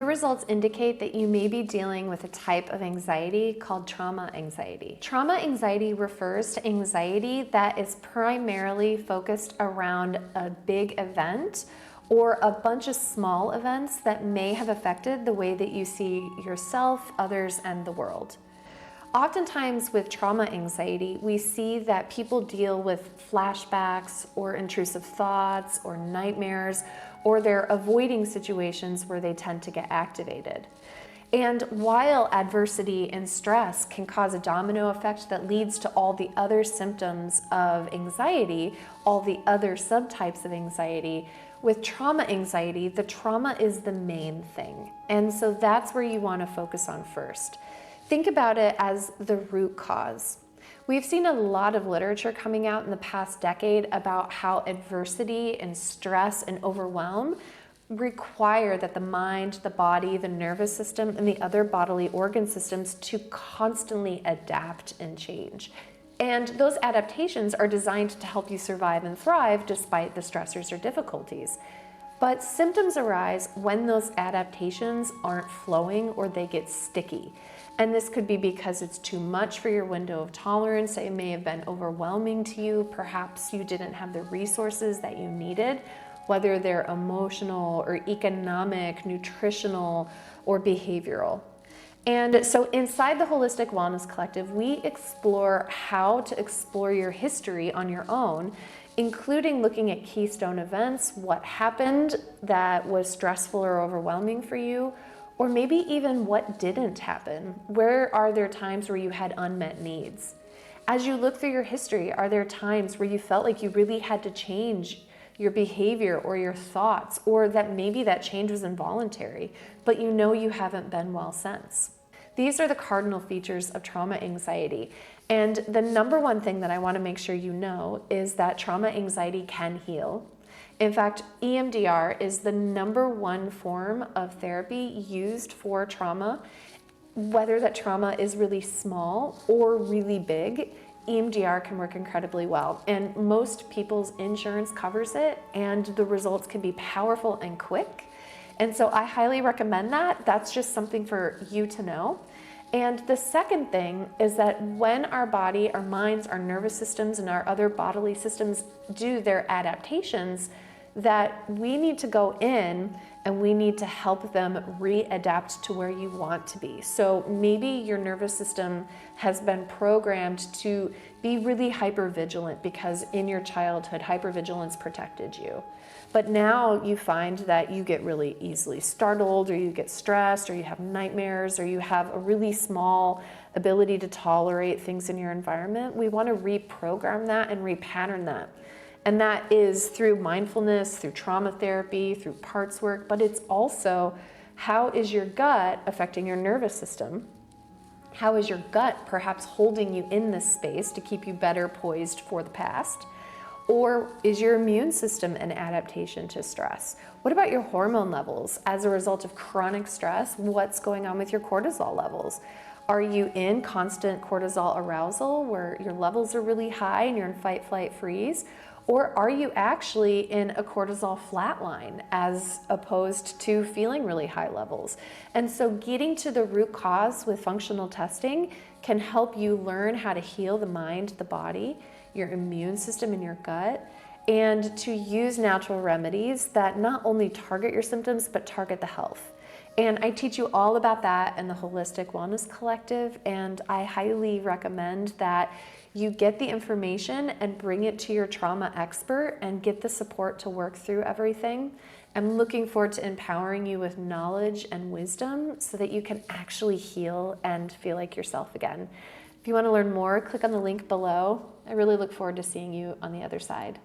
results indicate that you may be dealing with a type of anxiety called trauma anxiety. Trauma anxiety refers to anxiety that is primarily focused around a big event or a bunch of small events that may have affected the way that you see yourself, others, and the world. Oftentimes with trauma anxiety, we see that people deal with flashbacks or intrusive thoughts or nightmares, or they're avoiding situations where they tend to get activated. And while adversity and stress can cause a domino effect that leads to all the other symptoms of anxiety, all the other subtypes of anxiety, with trauma anxiety, the trauma is the main thing. And so that's where you want to focus on first. Think about it as the root cause. We've seen a lot of literature coming out in the past decade about how adversity and stress and overwhelm require that the mind, the body, the nervous system, and the other bodily organ systems to constantly adapt and change. And those adaptations are designed to help you survive and thrive despite the stressors or difficulties. But symptoms arise when those adaptations aren't flowing or they get sticky. And this could be because it's too much for your window of tolerance. It may have been overwhelming to you. Perhaps you didn't have the resources that you needed, whether they're emotional or economic, nutritional, or behavioral. And so inside the Holistic Wellness Collective, we explore how to explore your history on your own, including looking at keystone events, what happened that was stressful or overwhelming for you, or maybe even what didn't happen. Where are there times where you had unmet needs? As you look through your history, are there times where you felt like you really had to change your behavior or your thoughts, or that maybe that change was involuntary, but you know you haven't been well since? These are the cardinal features of trauma anxiety. And the number one thing that I want to make sure you know is that trauma anxiety can heal. In fact, EMDR is the number one form of therapy used for trauma. Whether that trauma is really small or really big, EMDR can work incredibly well. And most people's insurance covers it, and the results can be powerful and quick. And so I highly recommend that. That's just something for you to know. And the second thing is that when our body, our minds, our nervous systems, and our other bodily systems do their adaptations, that we need to go in and we need to help them readapt to where you want to be. So maybe your nervous system has been programmed to be really hypervigilant because in your childhood, hypervigilance protected you. But now you find that you get really easily startled, or you get stressed, or you have nightmares, or you have a really small ability to tolerate things in your environment. We want to reprogram that and repattern that. And that is through mindfulness, through trauma therapy, through parts work, but it's also how is your gut affecting your nervous system? How is your gut perhaps holding you in this space to keep you better poised for the past? Or is your immune system an adaptation to stress? What about your hormone levels? As a result of chronic stress, what's going on with your cortisol levels? Are you in constant cortisol arousal where your levels are really high and you're in fight, flight, freeze? Or are you actually in a cortisol flatline as opposed to feeling really high levels? And so getting to the root cause with functional testing can help you learn how to heal the mind, the body, your immune system, and your gut, and to use natural remedies that not only target your symptoms, but target the health. And I teach you all about that in the Holistic Wellness Collective, and I highly recommend that you get the information and bring it to your trauma expert and get the support to work through everything. I'm looking forward to empowering you with knowledge and wisdom so that you can actually heal and feel like yourself again. If you want to learn more, click on the link below. I really look forward to seeing you on the other side.